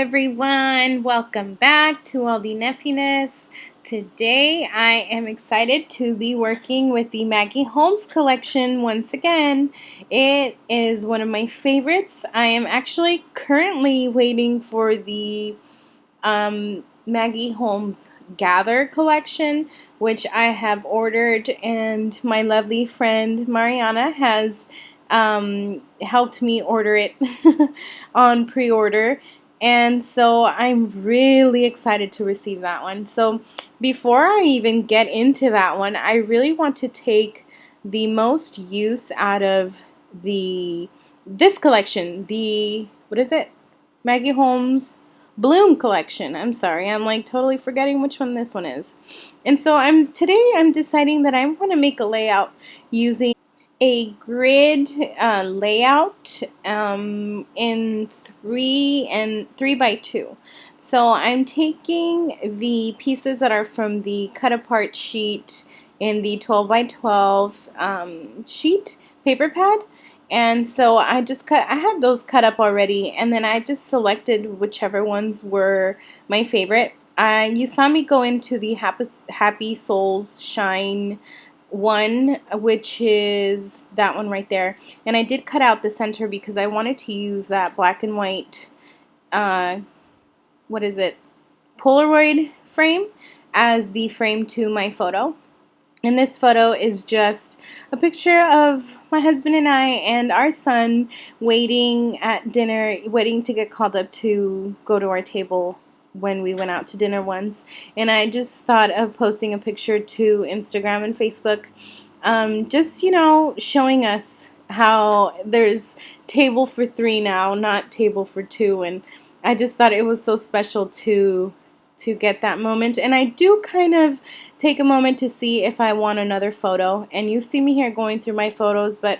everyone, welcome back to All the Neffyness. Today I am excited to be working with the Maggie Holmes collection once again. It is one of my favorites. I am actually currently waiting for the Maggie Holmes Gather collection, which I have ordered, and my lovely friend Mariana has helped me order it on pre-order. And so I'm really excited to receive that one. So before I even get into that one, I really want to take the most use out of this collection. What is it? Maggie Holmes Bloom collection. I'm sorry, I'm like totally forgetting which one this one is. And so today I'm deciding that I want to make a layout using a grid layout in 3 by 2. So I'm taking the pieces that are from the cut apart sheet in the 12 by 12 sheet paper pad. And so I had those cut up already, and then I just selected whichever ones were my favorite. You saw me go into the Happy Souls Shine one, which is that one right there, and I did cut out the center because I wanted to use that black and white what is it, Polaroid frame as the frame to my photo. And this photo is just a picture of my husband and I and our son waiting at dinner, waiting to get called up to go to our table when we went out to dinner once. And I just thought of posting a picture to Instagram and Facebook, just, showing us how there's table for 3 now, not table for 2. And I just thought it was so special to get that moment. And I do kind of take a moment to see if I want another photo. And you see me here going through my photos, but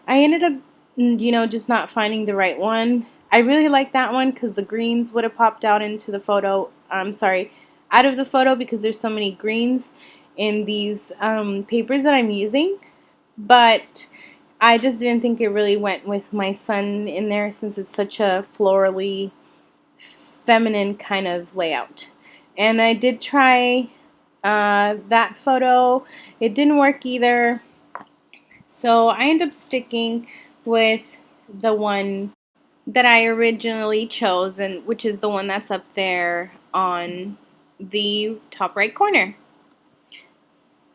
I ended up, just not finding the right one. I really like that one because the greens would have popped out into the photo. I'm sorry, out of the photo, because there's so many greens in these papers that I'm using. But I just didn't think it really went with my son in there, since it's such a florally feminine kind of layout. And I did try that photo. It didn't work either. So I ended up sticking with the one that I originally chose, and which is the one that's up there on the top right corner.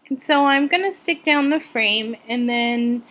And so I'm going to stick down the frame, and then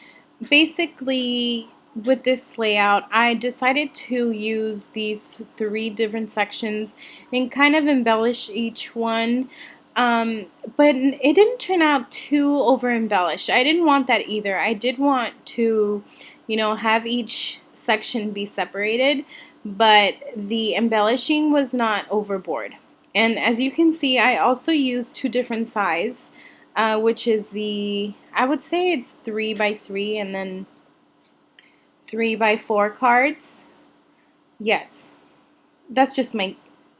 basically with this layout I decided to use these 3 different sections and kind of embellish each one, but it didn't turn out too over embellished. I didn't want that either. I did want to, have each section be separated, but the embellishing was not overboard. And as you can see, I also used 2 different sizes, which is I would say it's 3 by 3 and then 3 by 4 cards. Yes, that's just my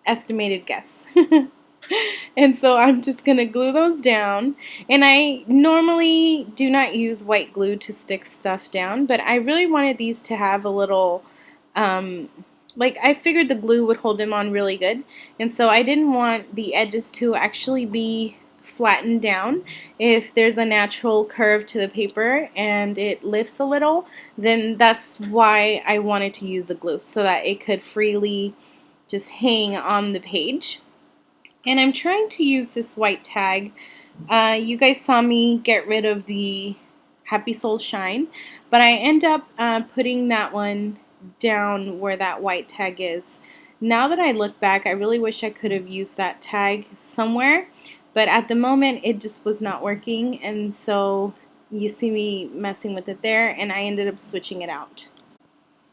estimated guess. And so I'm just going to glue those down. And I normally do not use white glue to stick stuff down, but I really wanted these to have a little, I figured the glue would hold them on really good. And so I didn't want the edges to actually be flattened down. If there's a natural curve to the paper and it lifts a little, then that's why I wanted to use the glue, so that it could freely just hang on the page. And I'm trying to use this white tag. You guys saw me get rid of the Happy Soul Shine, but I end up putting that one down where that white tag is. Now that I look back, I really wish I could have used that tag somewhere, but at the moment it just was not working, and so you see me messing with it there, and I ended up switching it out.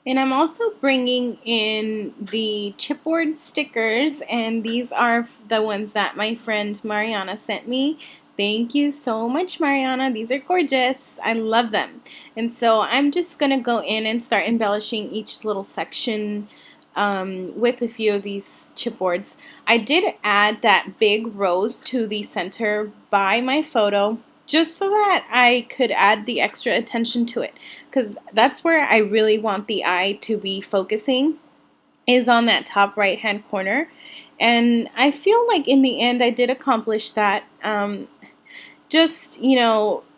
And I'm also bringing in the chipboard stickers, and these are the ones that my friend Mariana sent me. Thank you so much, Mariana. These are gorgeous. I love them. And so I'm just going to go in and start embellishing each little section with a few of these chipboards. I did add that big rose to the center by my photo, just so that I could add the extra attention to it, because that's where I really want the eye to be focusing. is on that top right hand corner, and I feel like in the end I did accomplish that, just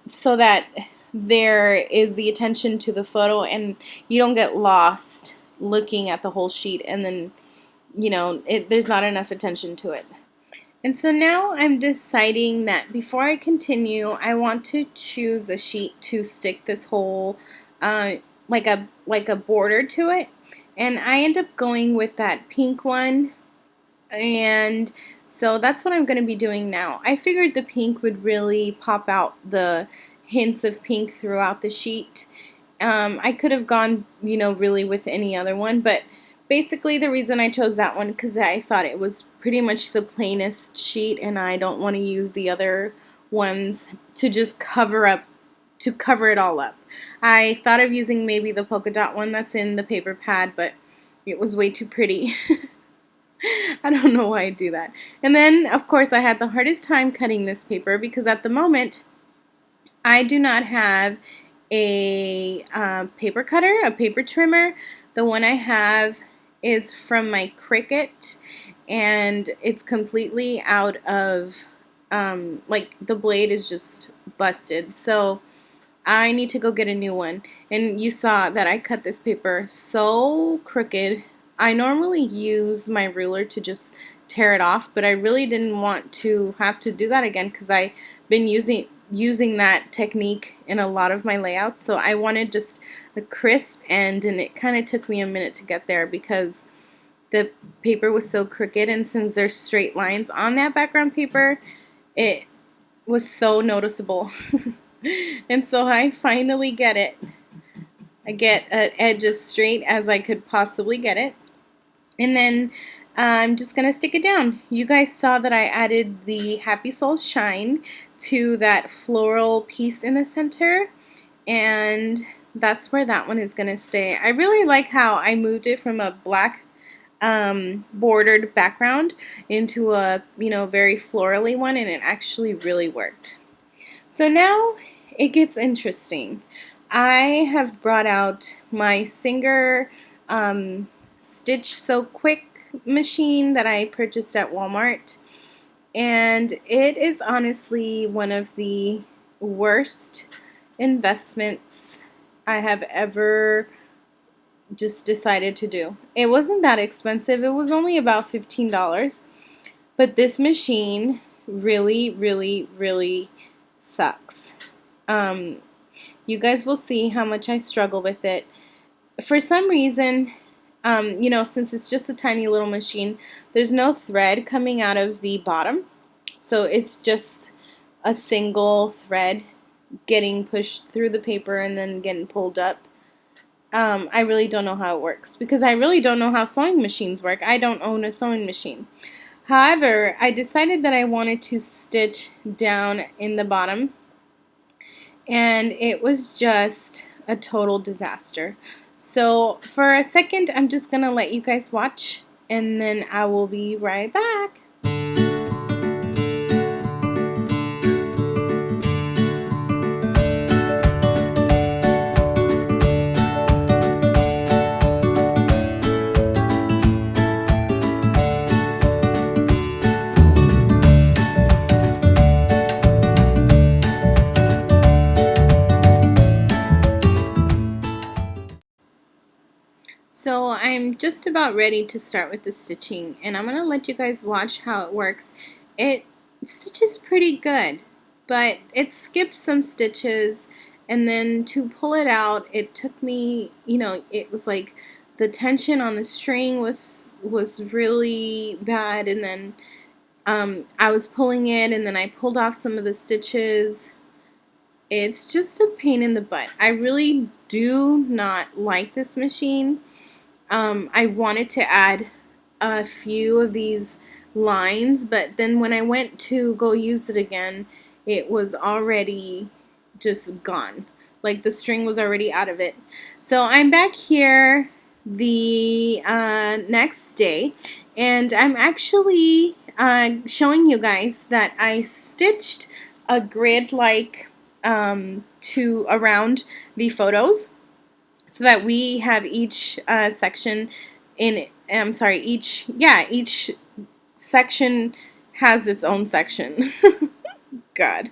so that there is the attention to the photo and you don't get lost looking at the whole sheet, and then there's not enough attention to it. And so now I'm deciding that before I continue, I want to choose a sheet to stick this whole uh, like a border to it. And I end up going with that pink one. And so that's what I'm going to be doing now. I figured the pink would really pop out the hints of pink throughout the sheet. I could have gone, really with any other one, but basically the reason I chose that one because I thought it was pretty much the plainest sheet, and I don't want to use the other ones to just cover it all up. I thought of using maybe the polka dot one that's in the paper pad, but it was way too pretty. I don't know why I do that. And then, of course, I had the hardest time cutting this paper because at the moment I do not have a paper cutter, a paper trimmer. The one I have is from my Cricut, and it's completely out of, like the blade is just busted. So I need to go get a new one. And you saw that I cut this paper so crooked. I normally use my ruler to just tear it off, but I really didn't want to have to do that again because I've been using that technique in a lot of my layouts. So I wanted just a crisp end, and it kind of took me a minute to get there because the paper was so crooked, and since there's straight lines on that background paper, it was so noticeable. And so I finally get it. I get an edge as straight as I could possibly get it. And then I'm just going to stick it down. You guys saw that I added the Happy Soul Shine to that floral piece in the center. And that's where that one is going to stay. I really like how I moved it from a black bordered background into a, very florally one, and it actually really worked. So now it gets interesting. I have brought out my Singer Stitch So Quick machine that I purchased at Walmart, and it is honestly one of the worst investments I have ever just decided to do. It wasn't that expensive. It was only about $15, but this machine really, really, really sucks. You guys will see how much I struggle with it. For some reason, since it's just a tiny little machine, there's no thread coming out of the bottom. So it's just a single thread getting pushed through the paper and then getting pulled up. I really don't know how it works because I really don't know how sewing machines work. I don't own a sewing machine. However, I decided that I wanted to stitch down in the bottom, and it was just a total disaster. So for a second, I'm just going to let you guys watch, and then I will be right back. So I'm just about ready to start with the stitching, and I'm going to let you guys watch how it works. It stitches pretty good, but it skipped some stitches, and then to pull it out, it took me, it was like the tension on the string was really bad, and then I was pulling it, and then I pulled off some of the stitches. It's just a pain in the butt. I really do not like this machine. I wanted to add a few of these lines, but then when I went to go use it again, it was already just gone. Like the string was already out of it. So I'm back here the next day, and I'm actually showing you guys that I stitched a grid like to around the photos, so that we have each section in I'm sorry, each section has its own section. God.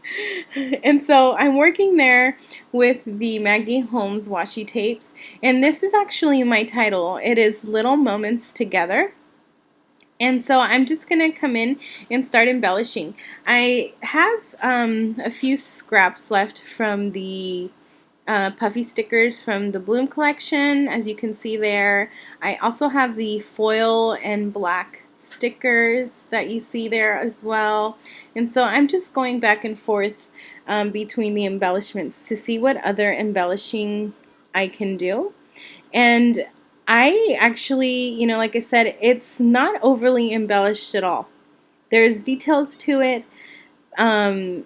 And so I'm working there with the Maggie Holmes washi tapes, and this is actually my title. It is Little Moments Together. And so I'm just going to come in and start embellishing. I have a few scraps left from the puffy stickers from the Bloom collection, as you can see there. I also have the foil and black stickers that you see there as well. And so I'm just going back and forth between the embellishments to see what other embellishing I can do. And I actually, like I said, it's not overly embellished at all. There's details to it, in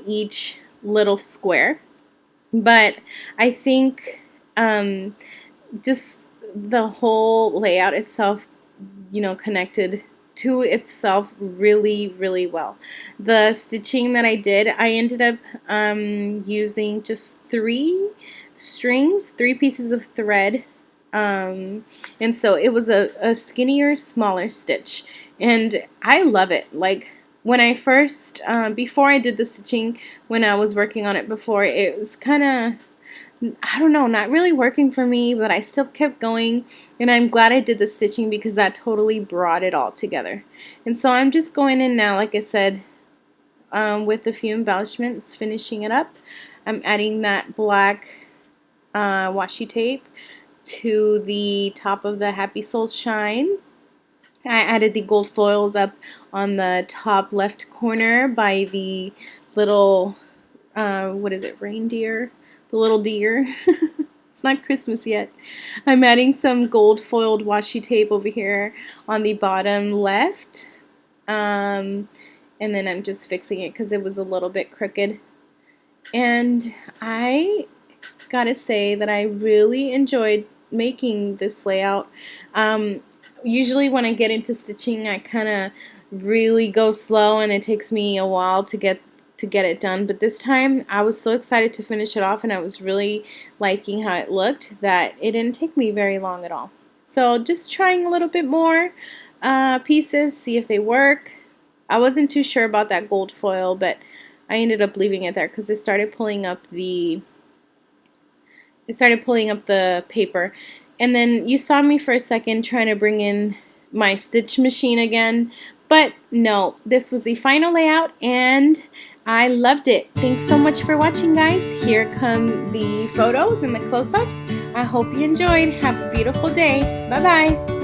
each little square. But I think just the whole layout itself, connected to itself really, really well. The stitching that I did, I ended up using just 3 strings, 3 pieces of thread, and so it was a skinnier, smaller stitch, and I love it. Like, when I first, before I did the stitching, when I was working on it before, it was kind of, I don't know, not really working for me, but I still kept going, and I'm glad I did the stitching because that totally brought it all together. And so I'm just going in now, like I said, with a few embellishments, finishing it up. I'm adding that black washi tape to the top of the Happy Souls Shine. I added the gold foils up on the top left corner by the little, what is it, reindeer? The little deer. It's not Christmas yet. I'm adding some gold foiled washi tape over here on the bottom left. And then I'm just fixing it because it was a little bit crooked. And I gotta say that I really enjoyed making this layout. Usually when I get into stitching, I kind of really go slow and it takes me a while to get it done, but this time I was so excited to finish it off, and I was really liking how it looked that it didn't take me very long at all. So just trying a little bit more pieces, see if they work. I wasn't too sure about that gold foil, but I ended up leaving it there because it started pulling up the paper. And then you saw me for a second trying to bring in my stitch machine again, but no, this was the final layout and I loved it. Thanks so much for watching, guys. Here come the photos and the close-ups. I hope you enjoyed. Have a beautiful day. Bye-bye.